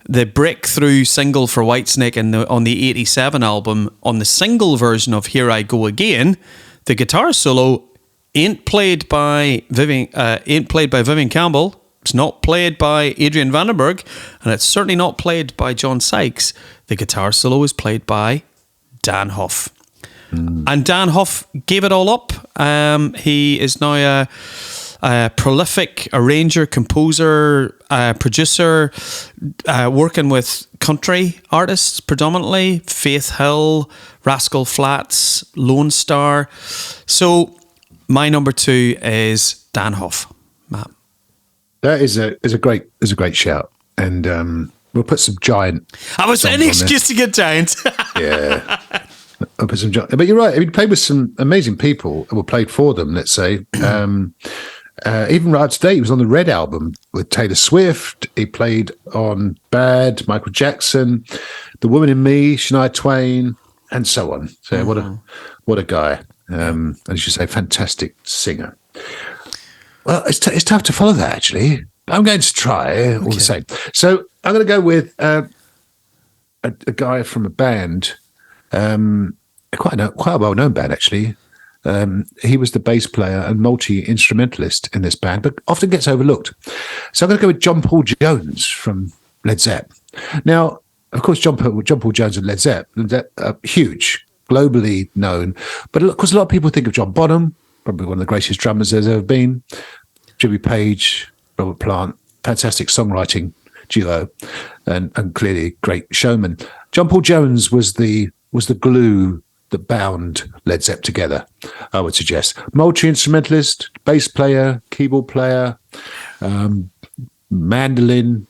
the breakthrough single for Whitesnake on the 87 album, on the single version of Here I Go Again, the guitar solo ain't played by Vivian Campbell. It's not played by Adrian Vandenberg, and it's certainly not played by John Sykes. The guitar solo is played by Dan Huff. And Dan Huff gave it all up. He is now a prolific arranger, composer, producer, working with country artists predominantly, Faith Hill, Rascal Flatts, Lone Star. So my number 2 is Dan Huff. Matt. That is a great shout, and we'll put some Giant. I was any excuse to get Giant. Yeah. I'll put some Giant. But you're right. I mean, he played with some amazing people, or played for them, let's say. Even right today, he was on the Red album with Taylor Swift. He played on Bad, Michael Jackson, The Woman in Me, Shania Twain, and so on. So what a guy. And as you say, fantastic singer. Well, it's tough to follow that, actually. I'm going to try all the same. So I'm going to go with a guy from a band, quite a well-known band, actually. He was the bass player and multi-instrumentalist in this band, but often gets overlooked. So I'm going to go with John Paul Jones from Led Zepp. Now, of course, John Paul Jones and Led Zepp are huge, globally known. But of course, a lot of people think of John Bonham, probably one of the greatest drummers there's ever been. Jimmy Page, Robert Plant, fantastic songwriting duo, and clearly great showman. John Paul Jones was the glue that bound Led Zepp together, I would suggest. Multi-instrumentalist, bass player, keyboard player, mandolin,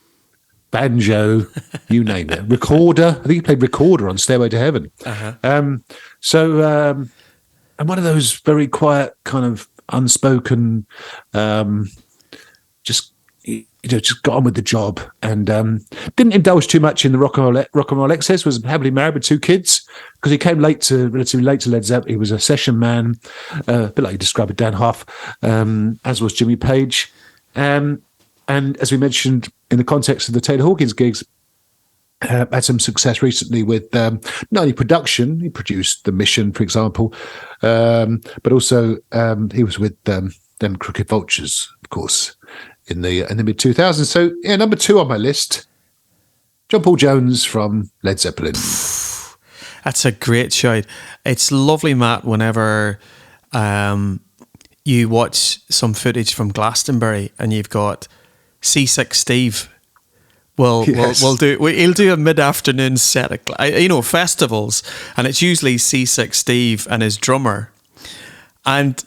banjo, you name it. Recorder. I think he played recorder on Stairway to Heaven. I'm one of those very quiet, kind of unspoken, just got on with the job, and didn't indulge too much in the rock and roll excess. Was happily married with 2 kids, because he came relatively late to Led Zepp. He was a session man, a bit like you described with Dan Huff, as was Jimmy Page, and as we mentioned in the context of the Taylor Hawkins gigs, had some success recently with not only production. He produced The Mission, for example, but also he was with them Crooked Vultures, of course, in the mid 2000s. So yeah, number 2 on my list, John Paul Jones from Led Zeppelin. That's a great shout. It's lovely, Matt, whenever you watch some footage from Glastonbury and you've got C6 Steve. He'll do a mid-afternoon set at, festivals, and it's usually C6 Steve and his drummer. And,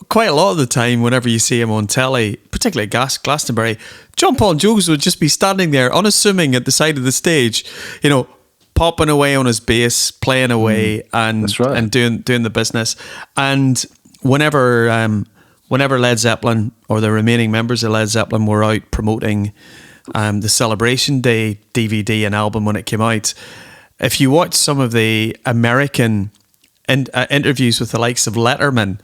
quite a lot of the time, whenever you see him on telly, particularly Glastonbury, John Paul Jones would just be standing there, unassuming at the side of the stage, popping away on his bass, playing away, and doing the business. And whenever Led Zeppelin, or the remaining members of Led Zeppelin, were out promoting the Celebration Day DVD and album when it came out, if you watch some of the American interviews with the likes of Letterman,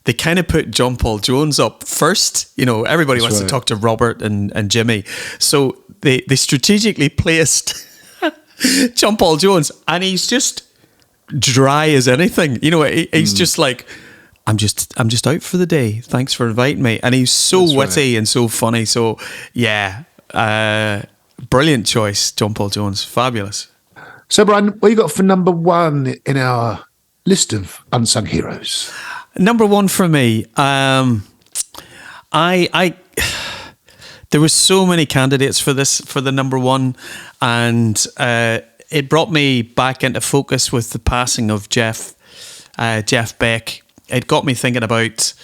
they kind of put John Paul Jones up first. Everybody wants to talk to Robert and Jimmy. So they strategically placed John Paul Jones, and he's just dry as anything. He's just like, I'm just out for the day. Thanks for inviting me. And he's so witty and so funny. So yeah, brilliant choice, John Paul Jones. Fabulous. So Brian, what you got for number 1 in our list of unsung heroes? Number one for me. There were so many candidates for the number one, and it brought me back into focus with the passing of Jeff Beck. It got me thinking about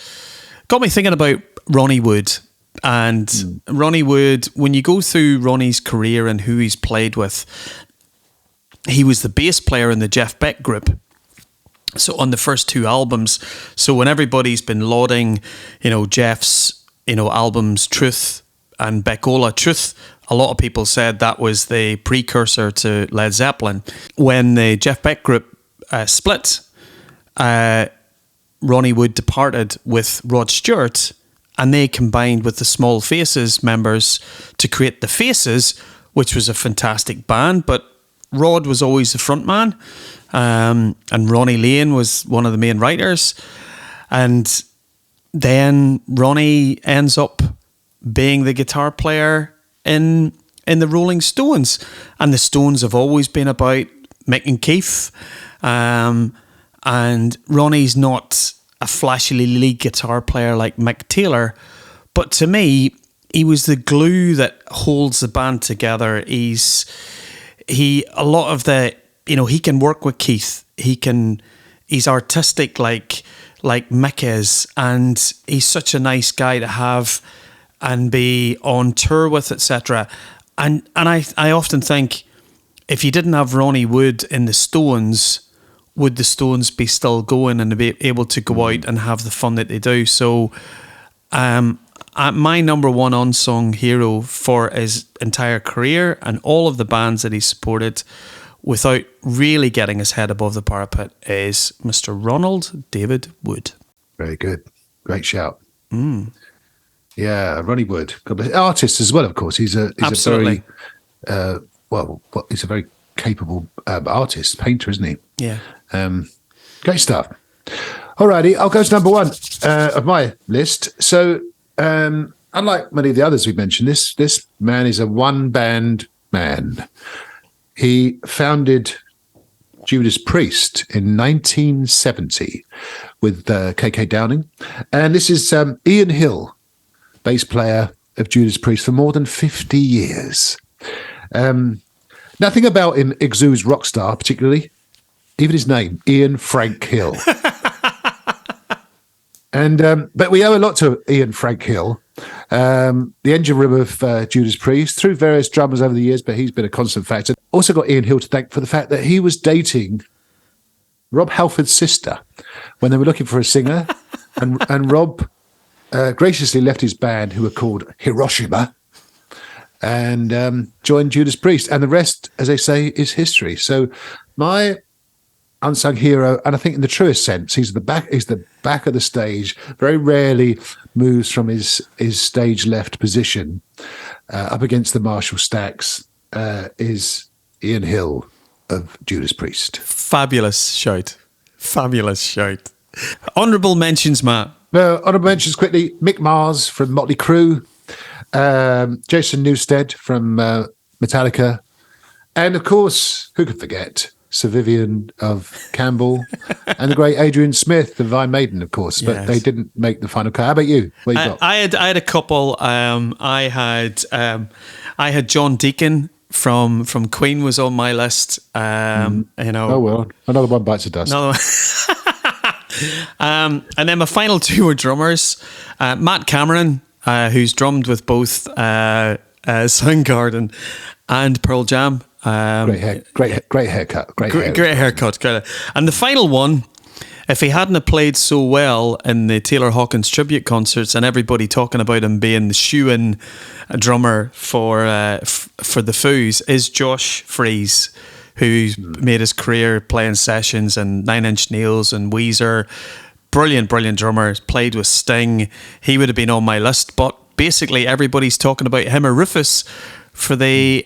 Ronnie Wood. And Ronnie Wood, when you go through Ronnie's career and who he's played with, he was the bass player in the Jeff Beck group. So on the first two albums, so when everybody's been lauding, Jeff's, albums Truth and Beckola Truth, a lot of people said that was the precursor to Led Zeppelin. When the Jeff Beck group split, Ronnie Wood departed with Rod Stewart, and they combined with the Small Faces members to create the Faces, which was a fantastic band, but Rod was always the front man, and Ronnie Lane was one of the main writers. And then Ronnie ends up being the guitar player in the Rolling Stones. And the Stones have always been about Mick and Keith. And Ronnie's not a flashy lead guitar player like Mick Taylor, but to me, he was the glue that holds the band together. He can work with Keith. He's artistic like Mick is, and he's such a nice guy to have and be on tour with, etc. And I often think, if you didn't have Ronnie Wood in the Stones, would the Stones be still going and be able to go out and have the fun that they do? So my number one unsung hero for his entire career and all of the bands that he supported without really getting his head above the parapet is Mr. Ronald David Wood. Very good. Great shout. Yeah, Ronnie Wood. Artist as well, of course. He's a very he's a very capable artist, painter, isn't he? Yeah. Great stuff. Alrighty, I'll go to number one of my list. So, unlike many of the others we've mentioned, this man is a one-band man. He founded Judas Priest in 1970 with KK Downing. And this is Ian Hill, bass player of Judas Priest for more than 50 years. Nothing about him exudes rock star particularly. Even his name, Ian Frank Hill. But we owe a lot to Ian Frank Hill, the engine room of Judas Priest, through various drummers over the years, but he's been a constant factor. Also got Ian Hill to thank for the fact that he was dating Rob Halford's sister when they were looking for a singer, and Rob graciously left his band, who were called Hiroshima, and joined Judas Priest. And the rest, as they say, is history. So my unsung hero, and I think in the truest sense, he's the back of the stage, very rarely moves from his stage left position up against the Marshall stacks, is Ian Hill of Judas Priest. Fabulous shout. Honourable mentions, Matt. Honourable mentions quickly: Mick Mars from Motley Crue, Jason Newsted from Metallica, and of course, who could forget Sir Vivian of Campbell, and the great Adrian Smith of Iron Maiden, of course, but they didn't make the final cut. How about you? What you got? I had a couple. I had John Deacon from Queen was on my list. Oh well, another one bites the dust. And then my final two were drummers. Matt Cameron, who's drummed with both Soundgarden and Pearl Jam. Great haircut. Great haircut. And the final one, if he hadn't have played so well in the Taylor Hawkins tribute concerts and everybody talking about him being the shoe-in drummer for the Foos, is Josh Freese, who's made his career playing sessions and Nine Inch Nails and Weezer. Brilliant drummer. Played with Sting. He would have been on my list, but basically everybody's talking about him or Rufus for the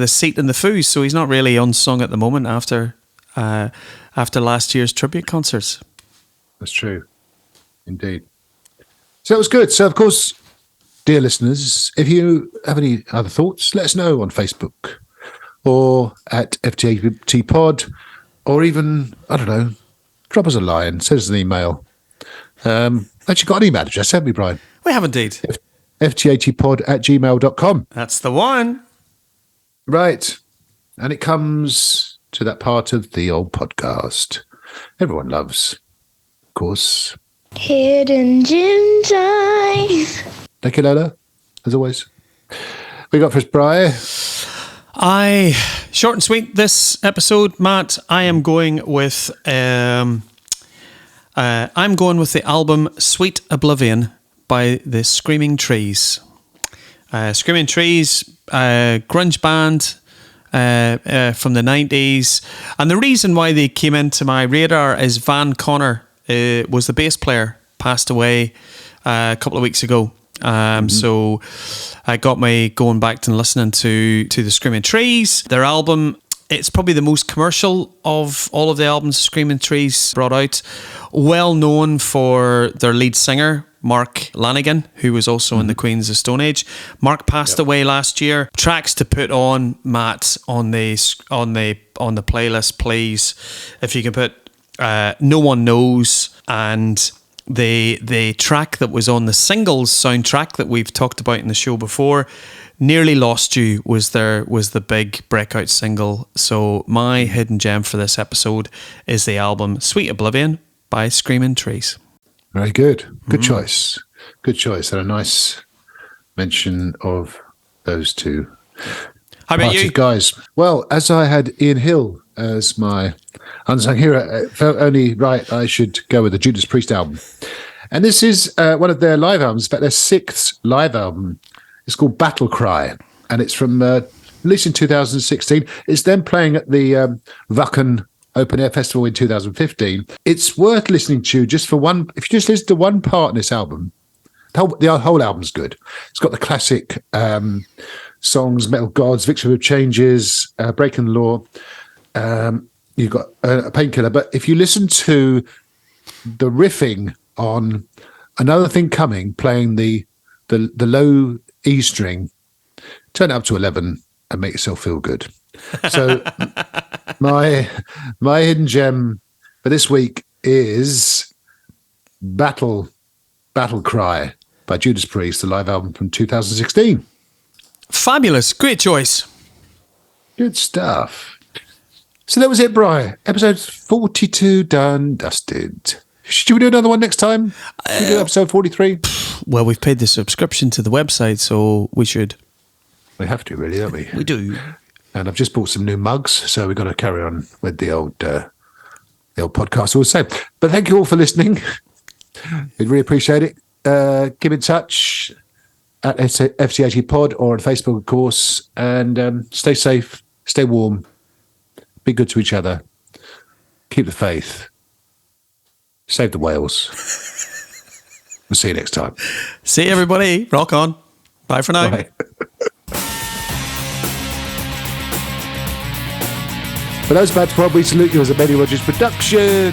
seat in the Foos, so he's not really unsung at the moment after last year's tribute concerts. That's true, indeed. So that was good. So of course, dear listeners, if you have any other thoughts, let us know on Facebook or at FTAT Pod, or even, I don't know, drop us a line, send us an email. Actually got an email address, haven't we, Brian? We have indeed. fthatpod@gmail.com. That's the one. Right. And it comes to that part of the old podcast everyone loves, of course. Hidden Gem Time. Thank you, Lola, as always. We got first, Brian. Short and sweet this episode, Matt. I am going with the album Sweet Oblivion by the Screaming Trees. Screaming Trees, grunge band from the 90s. And the reason why they came into my radar is Van Connor was the bass player, passed away a couple of weeks ago. So I got me going back and listening to the Screaming Trees. Their album, it's probably the most commercial of all of the albums Screaming Trees brought out. Well known for their lead singer, Mark Lanigan, who was also in the Queens of Stone Age. Mark passed away last year. Tracks to put on, Matt, on the playlist, please. If you can put No One Knows, and the track that was on the singles soundtrack that we've talked about in the show before, Nearly Lost You, was the big breakout single. So my hidden gem for this episode is the album Sweet Oblivion by Screaming Trees. Very good. Good choice. Good choice. And a nice mention of those two. How about you? Guys. Well, as I had Ian Hill as my unsung hero, it felt only right I should go with the Judas Priest album. And this is one of their live albums, in fact, their 6th live album. It's called Battle Cry, and it's from released in 2016. It's then playing at the Wacken Open Air Festival in 2015. It's worth listening to just for one. If you just listen to one part in this album, the whole album's good. It's got the classic songs, Metal Gods, Victory of Changes, Breaking the Law. You've got a Painkiller. But if you listen to the riffing on Another Thing Coming, playing the low E string, turn it up to 11 and make yourself feel good. So my hidden gem for this week is Battle Cry by Judas Priest, the live album from 2016. Fabulous. Great choice. Good stuff. So that was it, Brian. Episode 42 done, dusted. Should we do another one next time? Should we do episode 43? Well, we've paid the subscription to the website, so we should. We have to, really, don't we? We do. And I've just bought some new mugs, so we've got to carry on with the old podcast all the same. But thank you all for listening. We'd really appreciate it. Keep in touch at FCAG Pod or on Facebook, of course. And stay safe, stay warm, be good to each other, keep the faith, save the whales. We'll see you next time. See you, everybody. Rock on. Bye for now. Bye. For those about to we salute you as a Benny Rogers production.